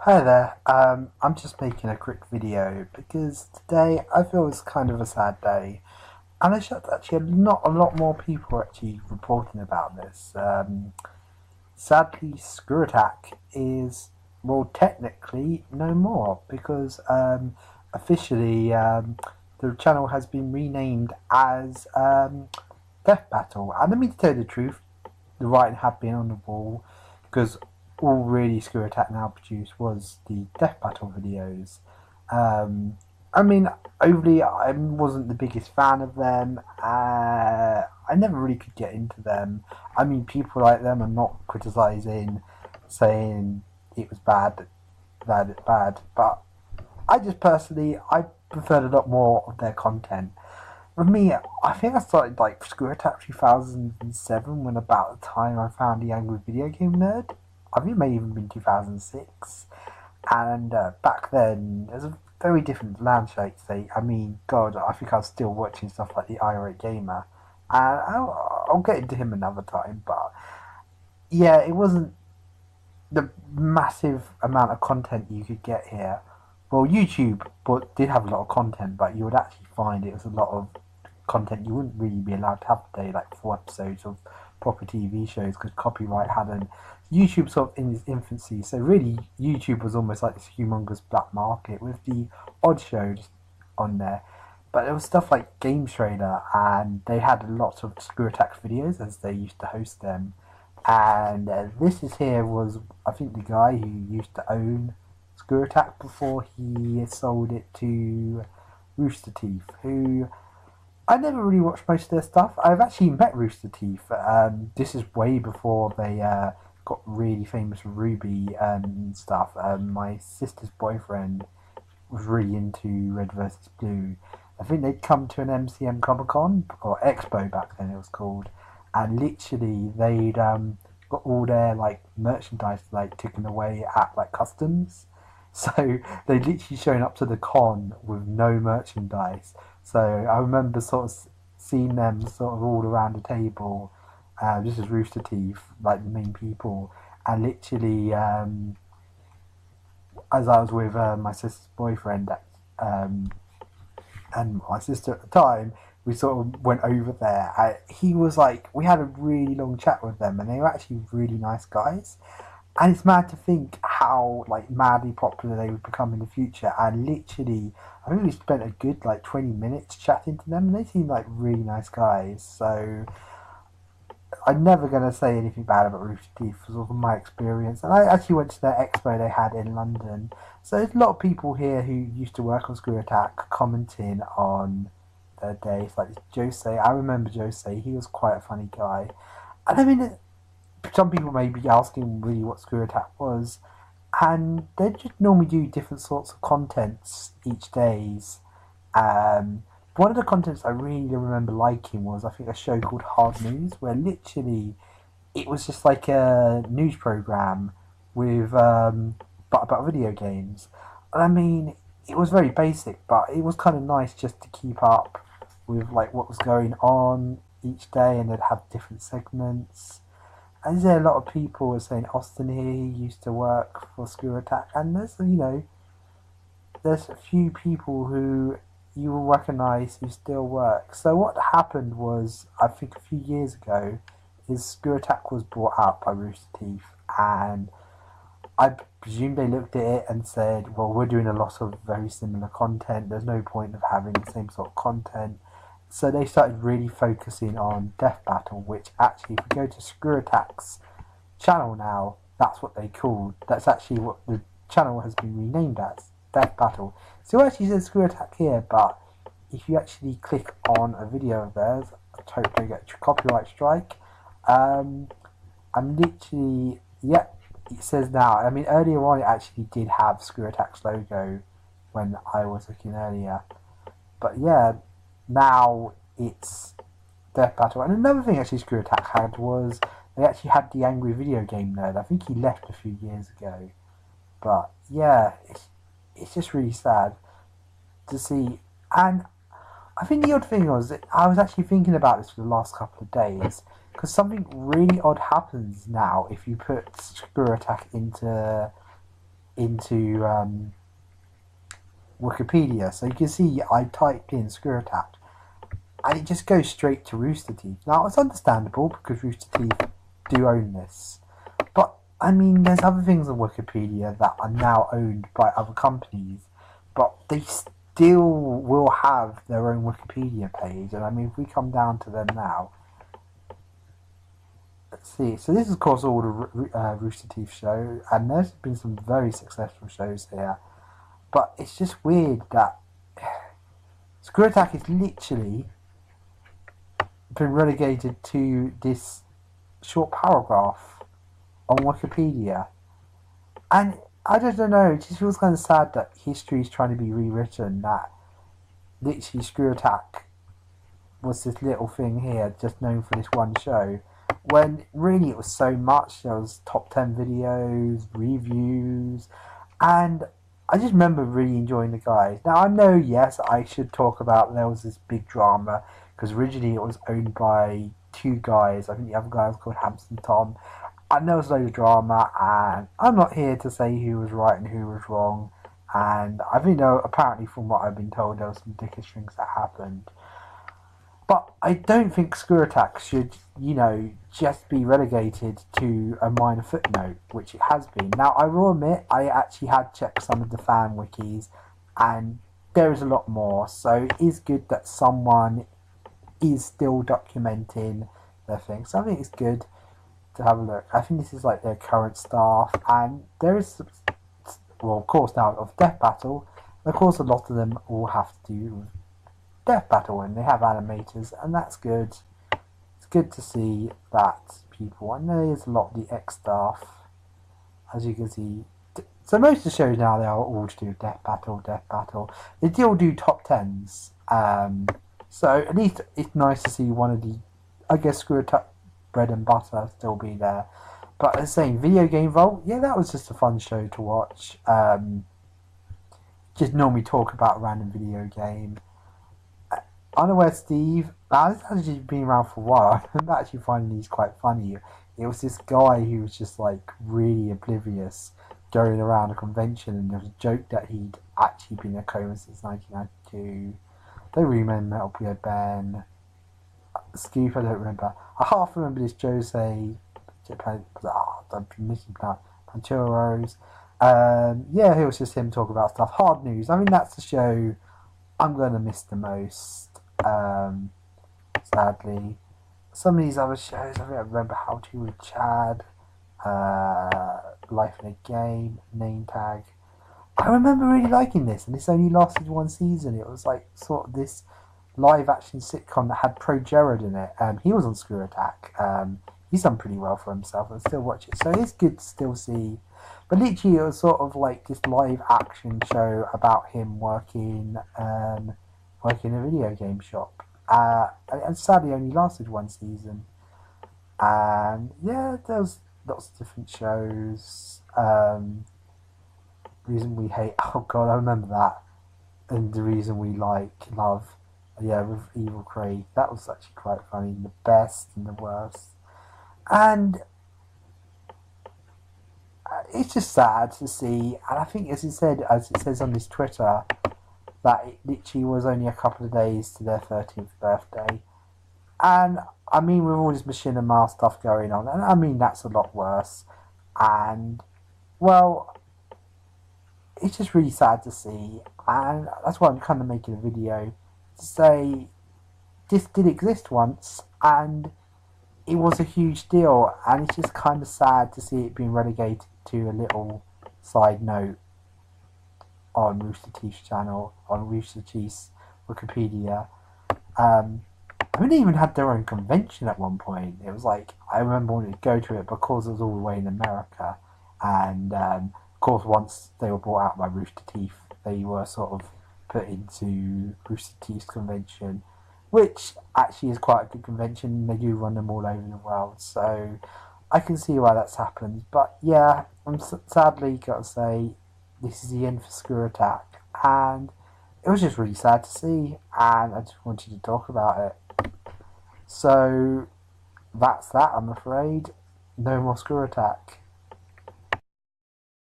Hi there. I'm just making a quick video because today I feel it's kind of a sad day, and I should actually not a lot more people actually reporting about this. Sadly, screwattack is technically no more because officially the channel has been renamed as Death Battle. And let me tell you the truth, the writing had been on the wall because all really screwattack now produced was the Death Battle videos. Um, I mean, overly, I wasn't the biggest fan of them. I never really could get into them. I mean, people like them are not criticizing, saying it was bad. But I just personally, I preferred a lot more of their content. For me, I think I started like Screw Attack 2007 when about the time I found the Angry Video Game Nerd. I think it may even been 2006. And back then, there's a very different landscape. I mean, God, I think I was still watching stuff like the Irate Gamer. And I'll get into him another time, but yeah, it wasn't the massive amount of content you could get here. Well, YouTube did have a lot of content, but you would actually find it was a lot of content you wouldn't really be allowed to have today, like 4 episodes of proper TV shows because copyright hadn't. YouTube sort of in its infancy, so really YouTube was almost like this humongous black market with the odd shows on there. But there was stuff like Games Trader, and they had lots of Screw Attack videos as they used to host them. And this is here was I think the guy who used to own Screw Attack before he sold it to Rooster Teeth, who I never really watched most of their stuff. I've actually met Rooster Teeth. This is way before they got really famous for Ruby and stuff. My sister's boyfriend was really into Red versus Blue. I think they'd come to an MCM Comic Con or Expo back then it was called, and literally they'd got all their like merchandise like taken away at like customs. So they literally shown up to the con with no merchandise. So I remember sort of seeing them sort of all around the table. This is Rooster Teeth, like the main people, and literally as I was with my sister's boyfriend um, and my sister at the time, we sort of went over there. He was like, we had a really long chat with them, and they were actually really nice guys. And it's mad to think how like madly popular they would become in the future. And literally, I think we spent a good like 20 minutes chatting to them, and they seem like really nice guys. So I'm never gonna say anything bad about Rooster Teeth from my experience. And I actually went to their expo they had in London. So there's a lot of people here who used to work on Screw Attack commenting on their days. Like Jose, I remember Jose. He was quite a funny guy. And I mean, some people may be asking really what Screw Attack was, and they just normally do different sorts of contents each days. Um, One of the contents I really remember liking was I think a show called Hard News, where literally it was just like a news program with about video games. And I mean, it was very basic, but it was kind of nice just to keep up with like what was going on each day, and they'd have different segments. And there a lot of people were saying Austin here, he used to work for Screw Attack, and there's a few people who you will recognise who still work. So what happened was, I think a few years ago, is Screw Attack was brought out by Rooster Teeth, and I presume they looked at it and said, well, we're doing a lot of very similar content, there's no point of having the same sort of content. So they started really focusing on Death Battle, which actually, if you go to Screw Attack's channel now, that's what they called. That's actually what the channel has been renamed as, Death Battle. So it actually says Screw Attack here, but if you actually click on a video of theirs, I totally get a copyright strike. I'm literally, yep, it says now. I mean, earlier on it actually did have Screw Attack's logo when I was looking earlier. But yeah, now it's Death Battle. And another thing actually Screw Attack had was they actually had the Angry Video Game Nerd. I think he left a few years ago. But yeah, it's just really sad to see. And I think the odd thing was that I was actually thinking about this for the last couple of days because something really odd happens now if you put Screw Attack into Wikipedia. So you can see I typed in screwattack and it just goes straight to Rooster Teeth. Now it's understandable because Rooster Teeth do own this. But I mean, there's other things on Wikipedia that are now owned by other companies, but they still will have their own Wikipedia page. And I mean, if we come down to them now, let's see. So this is, of course, all the Rooster Teeth show, and there's been some very successful shows here. But it's just weird that screwattack is literally been relegated to this short paragraph on Wikipedia. And I just don't know, it just feels kind of sad that history is trying to be rewritten, that literally screwattack was this little thing here just known for this one show, when really it was so much. There was top 10 videos, reviews, and I just remember really enjoying the guys. Now I know, yes, I should talk about there was this big drama because originally it was owned by two guys. I think the other guy was called Hamson Tom. And there was a load of drama, and I'm not here to say who was right and who was wrong. And I think, apparently from what I've been told, there were some dickish things that happened. But I don't think screwattack should, just be relegated to a minor footnote, which it has been. Now, I will admit, I actually had checked some of the fan wikis, and there is a lot more. So it is good that someone is still documenting their thing. So I think it's good to have a look. I think this is like their current staff, and there is, well, of course, now of Death Battle. Of course, a lot of them all have to do with Death Battle, and they have animators, and that's good. It's good to see that people, and there is a lot of the ex-staff, as you can see. So most of the shows now, they are all to do with Death Battle, Death Battle. They still do top 10s, so at least it's nice to see one of the, I guess, screwattack bread and butter still be there. But the same, Video Game Vault, yeah, that was just a fun show to watch. Just normally talk about a random video game. Unaware Steve, now this has actually been around for a while. I'm actually finding these quite funny. It was this guy who was just like really oblivious going around a convention, and there was a joke that he'd actually been in a coma since 1992. Don't really remember Metal Gear Ben. Scoop, I don't remember. I half remember this Jose. I'm missing Panchuros. Yeah, it was just him talking about stuff. Hard News. I mean, that's the show I'm going to miss the most. Sadly, some of these other shows, I remember How to with Chad, Life in a Game, Name Tag. I remember really liking this, and this only lasted one season. It was like sort of this live action sitcom that had Pro Jared in it. He was on screwattack. He's done pretty well for himself, and still watch it. So it's good to still see. But literally, it was sort of like this live action show about him working in a video game shop. And sadly, only lasted one season. And yeah, there was lots of different shows. Reason We Hate. Oh god, I remember that. And The Reason We Love. Yeah, with Evil Craig. That was actually quite funny. The best and the worst. And it's just sad to see. And I think, as it says on this Twitter, that it literally was only a couple of days to their 13th birthday. And I mean, with all this machinima stuff going on, and I mean, that's a lot worse. And, well, it's just really sad to see. And that's why I'm kind of making a video to say this did exist once, and it was a huge deal. And it's just kind of sad to see it being relegated to a little side note on Rooster Teeth's channel, on Rooster Teeth's Wikipedia. I mean, they even had their own convention at one point. It was like, I remember wanting to go to it because it was all the way in America. And, of course, once they were brought out by Rooster Teeth, they were sort of put into Rooster Teeth's convention, which actually is quite a good convention. They do run them all over the world, so I can see why that's happened. But yeah, I'm sadly got to say, this is the end for screwattack, and it was just really sad to see, and I just wanted to talk about it. So that's that, I'm afraid. No more screwattack.